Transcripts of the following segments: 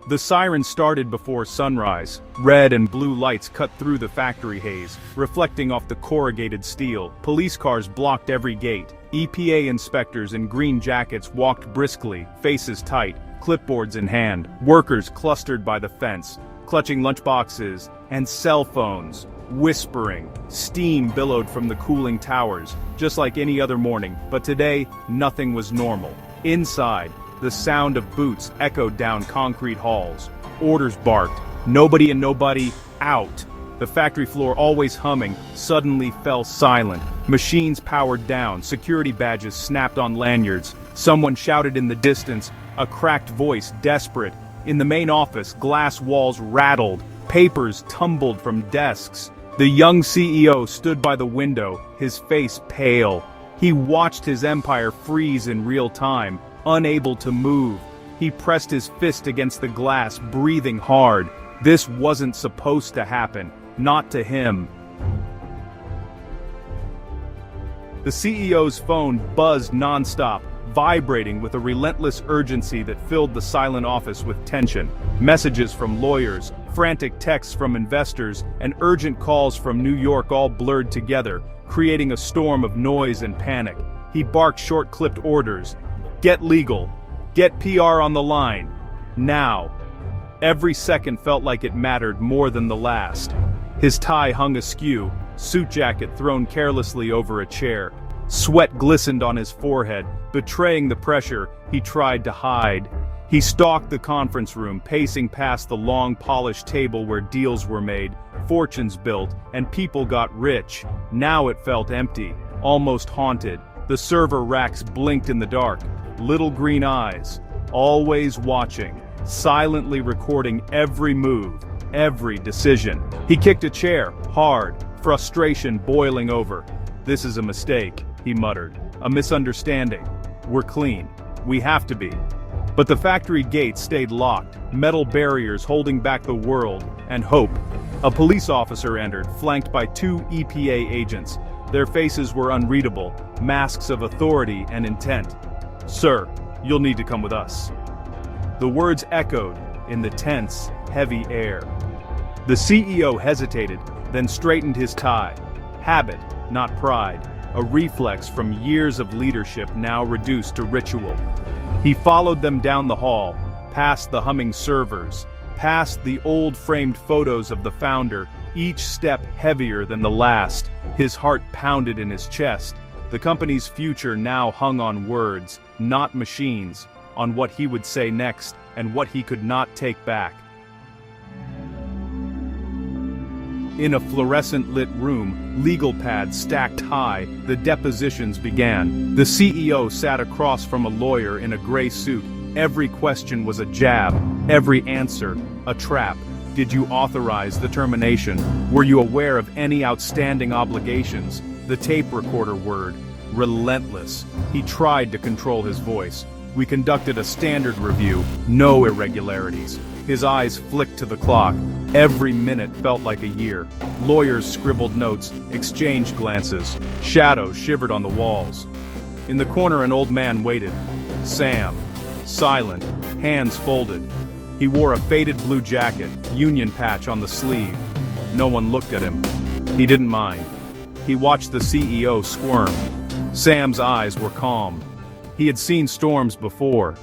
The siren started before sunrise. Red and blue lights cut through the factory haze, reflecting off the corrugated steel. Police cars blocked every gate. EPA inspectors in green jackets walked briskly, faces tight, clipboards in hand. Workers clustered by the fence, clutching lunchboxes and cell phones, whispering. Steam billowed from the cooling towers, just like any other morning, but today, nothing was normal. Inside, the sound of boots echoed down concrete halls. Orders barked. Nobody and nobody, out. The factory floor, always humming, suddenly fell silent. Machines powered down, security badges snapped on lanyards. Someone shouted in the distance, a cracked voice, desperate. In the main office, glass walls rattled. Papers tumbled from desks. The young CEO stood by the window, his face pale. He watched his empire freeze in real time, unable to move. He pressed his fist against the glass, breathing hard. This wasn't supposed to happen, not to him. The CEO's phone buzzed nonstop, vibrating with a relentless urgency that filled the silent office with tension. Messages from lawyers, frantic texts from investors, and urgent calls from New York all blurred together, creating a storm of noise and panic. He barked short-clipped orders. Get legal. Get PR on the line. Now. Every second felt like it mattered more than the last. His tie hung askew, suit jacket thrown carelessly over a chair. Sweat glistened on his forehead, betraying the pressure he tried to hide. He stalked the conference room, pacing past the long polished table where deals were made, fortunes built, and people got rich. Now it felt empty, almost haunted. The server racks blinked in the dark. Little green eyes, always watching, silently recording every move, every decision. He kicked a chair, hard, frustration boiling over. This is a mistake, he muttered. A misunderstanding. We're clean. We have to be. But the factory gates stayed locked, metal barriers holding back the world and hope. A police officer entered, flanked by 2 EPA agents. Their faces were unreadable, masks of authority and intent. Sir, you'll need to come with us. The words echoed in the tense, heavy air. The CEO hesitated, then straightened his tie. Habit, not pride, a reflex from years of leadership now reduced to ritual. He followed them down the hall, past the humming servers, past the old framed photos of the founder, each step heavier than the last. His heart pounded in his chest. The company's future now hung on words, not machines, on what he would say next and what he could not take back. In a fluorescent-lit room, legal pads stacked high, the depositions began. The CEO sat across from a lawyer in a gray suit. Every question was a jab, every answer a trap. Did you authorize the termination? Were you aware of any outstanding obligations? The tape recorder word, relentless. He tried to control his voice. We conducted a standard review, no irregularities. His eyes flicked to the clock. Every minute felt like a year. Lawyers scribbled notes, exchanged glances. Shadows shivered on the walls. In the corner, an old man waited. Sam. Silent, hands folded. He wore a faded blue jacket, union patch on the sleeve. No one looked at him. He didn't mind. He watched the CEO squirm. Sam's eyes were calm. He had seen storms before.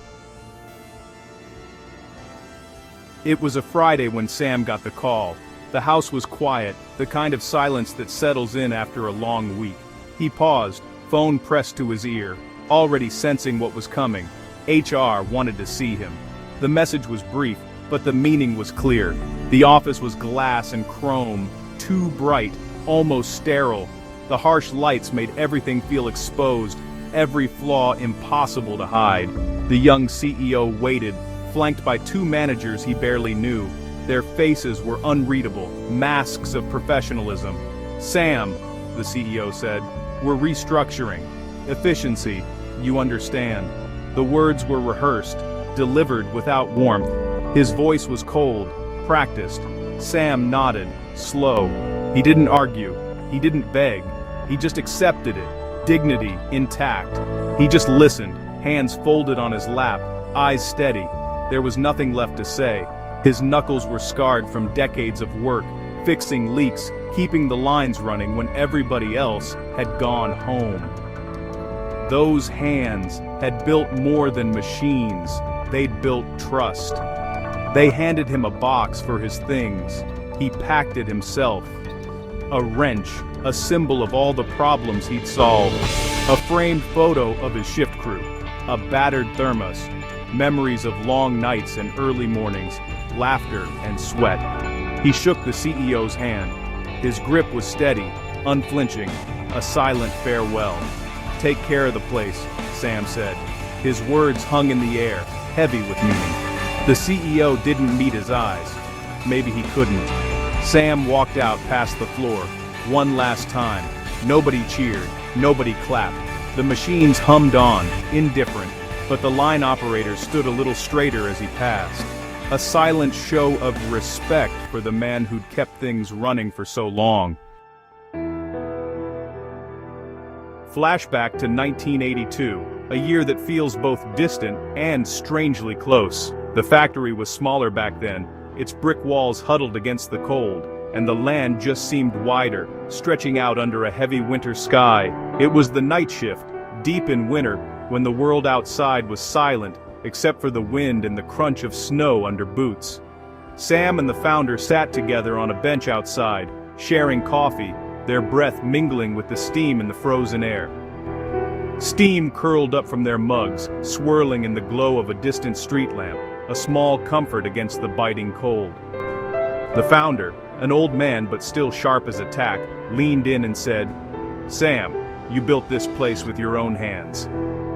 It was a Friday when Sam got the call. The house was quiet, the kind of silence that settles in after a long week. He paused, phone pressed to his ear, already sensing what was coming. HR wanted to see him. The message was brief, but the meaning was clear. The office was glass and chrome, too bright, almost sterile. The harsh lights made everything feel exposed, every flaw impossible to hide. The young CEO waited, flanked by 2 managers he barely knew. Their faces were unreadable, masks of professionalism. Sam, the CEO said, we're restructuring. Efficiency, you understand. The words were rehearsed, delivered without warmth. His voice was cold, practiced. Sam nodded, slow. He didn't argue. He didn't beg. He just accepted it, dignity intact. He just listened, hands folded on his lap, eyes steady. there was nothing left to say. His knuckles were scarred from decades of work, fixing leaks, keeping the lines running when everybody else had gone home. Those hands had built more than machines, they'd built trust. They handed him a box for his things. He packed it himself. A wrench, a symbol of all the problems he'd solved. A framed photo of his shift crew. A battered thermos. Memories of long nights and early mornings. Laughter and sweat. He shook the CEO's hand. His grip was steady, unflinching, a silent farewell. "Take care of the place," Sam said. His words hung in the air, heavy with meaning. The CEO didn't meet his eyes. Maybe he couldn't. Sam walked out past the floor, one last time. Nobody cheered, nobody clapped. The machines hummed on, indifferent, but the line operator stood a little straighter as he passed. A silent show of respect for the man who'd kept things running for so long. Flashback to 1982, a year that feels both distant and strangely close. The factory was smaller back then, its brick walls huddled against the cold, and the land just seemed wider, stretching out under a heavy winter sky. It was the night shift, deep in winter, when the world outside was silent, except for the wind and the crunch of snow under boots. Sam and the founder sat together on a bench outside, sharing coffee, their breath mingling with the steam in the frozen air. Steam curled up from their mugs, swirling in the glow of a distant street lamp, a small comfort against the biting cold. The founder, an old man but still sharp as a tack, leaned in and said, "Sam, you built this place with your own hands.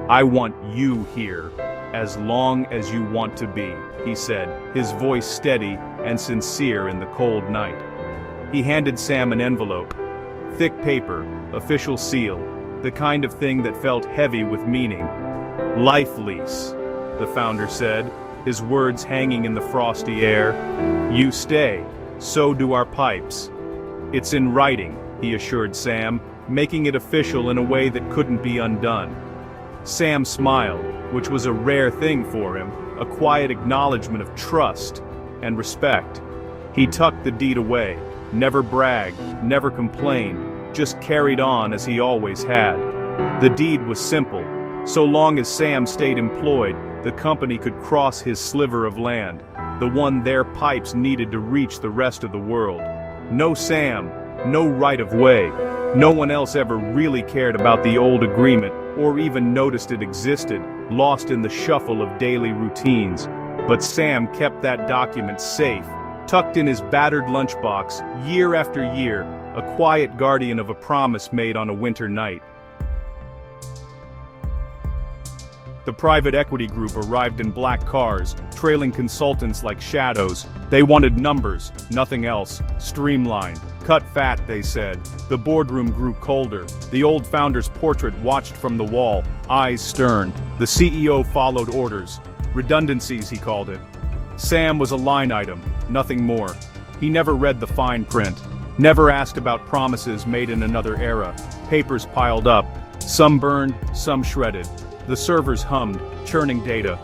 I want you here, as long as you want to be," he said, his voice steady and sincere in the cold night. He handed Sam an envelope. Thick paper, official seal, the kind of thing that felt heavy with meaning. "Life lease," the founder said, his words hanging in the frosty air. "You stay, so do our pipes." "It's in writing," he assured Sam, making it official in a way that couldn't be undone. Sam smiled, which was a rare thing for him, a quiet acknowledgement of trust and respect. He tucked the deed away, never bragged, never complained, just carried on as he always had. The deed was simple. So long as Sam stayed employed, the company could cross his sliver of land, the one their pipes needed to reach the rest of the world. No Sam, no right of way. No one else ever really cared about the old agreement, or even noticed it existed, lost in the shuffle of daily routines. But Sam kept that document safe, tucked in his battered lunchbox, year after year, a quiet guardian of a promise made on a winter night. The private equity group arrived in black cars, trailing consultants like shadows. They wanted numbers, nothing else. Streamlined. Cut fat, they said. The boardroom grew colder. The old founder's portrait watched from the wall, eyes stern. The CEO followed orders. Redundancies, he called it. Sam was a line item, nothing more. He never read the fine print. Never asked about promises made in another era. Papers piled up. Some burned, some shredded. The servers hummed, churning data.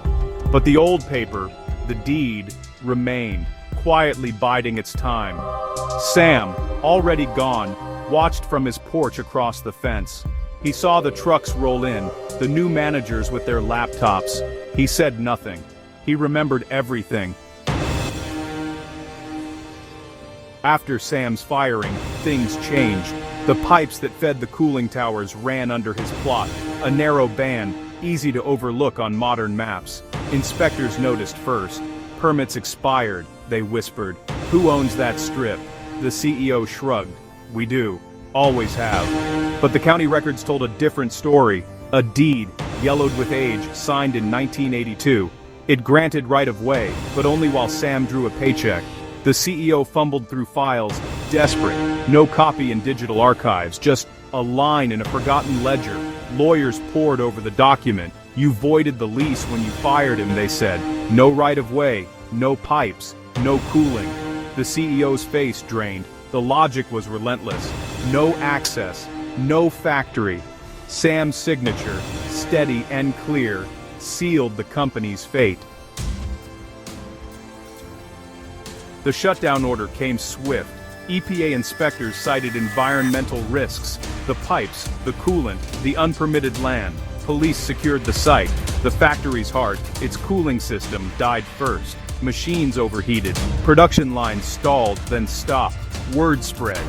But the old paper, the deed, remained, quietly biding its time. Sam, already gone, watched from his porch across the fence. He saw the trucks roll in, the new managers with their laptops. He said nothing. He remembered everything. After Sam's firing, things changed. The pipes that fed the cooling towers ran under his plot, a narrow band, easy to overlook on modern maps. Inspectors noticed first. Permits expired, they whispered. "Who owns that strip?" The CEO shrugged. "We do. Always have." But the county records told a different story. A deed, yellowed with age, signed in 1982. It granted right of way, but only while Sam drew a paycheck. The CEO fumbled through files, desperate. No copy in digital archives, just a line in a forgotten ledger. Lawyers pored over the document. "You voided the lease when you fired him," they said. "No right of way, no pipes, no cooling." The CEO's face drained. The logic was relentless. No access, no factory. Sam's signature, steady and clear, sealed the company's fate. The shutdown order came swift. EPA inspectors cited environmental risks, the pipes, the coolant, the unpermitted land. Police secured the site. The factory's heart, its cooling system, died first. Machines overheated. Production lines stalled, then stopped. Word spread.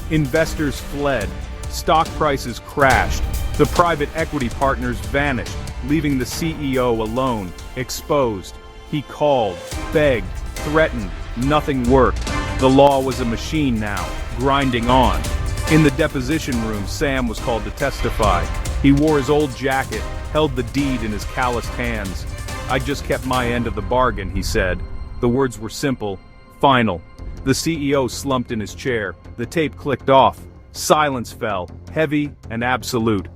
Investors fled. Stock prices crashed. The private equity partners vanished, leaving the CEO alone, exposed. He called, begged, threatened. Nothing worked. The law was a machine now, grinding on. In the deposition room, Sam was called to testify. He wore his old jacket, held the deed in his calloused hands. "I just kept my end of the bargain," he said. The words were simple, final. The CEO slumped in his chair. The tape clicked off. Silence fell, heavy and absolute.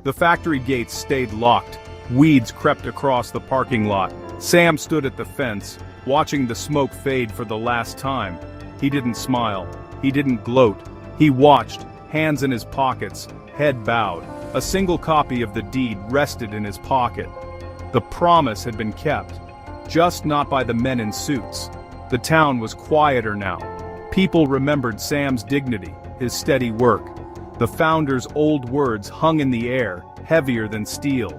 The factory gates stayed locked. Weeds crept across the parking lot. Sam stood at the fence, watching the smoke fade for the last time. He didn't smile. He didn't gloat. He watched, hands in his pockets, head bowed. A single copy of the deed rested in his pocket. The promise had been kept, just not by the men in suits. The town was quieter now. People remembered Sam's dignity, his steady work. The founder's old words hung in the air, heavier than steel.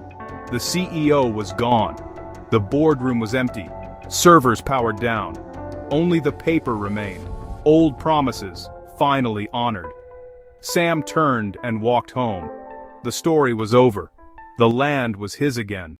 The CEO was gone. The boardroom was empty. Servers powered down. Only the paper remained. Old promises, finally honored. Sam turned and walked home. The story was over. The land was his again.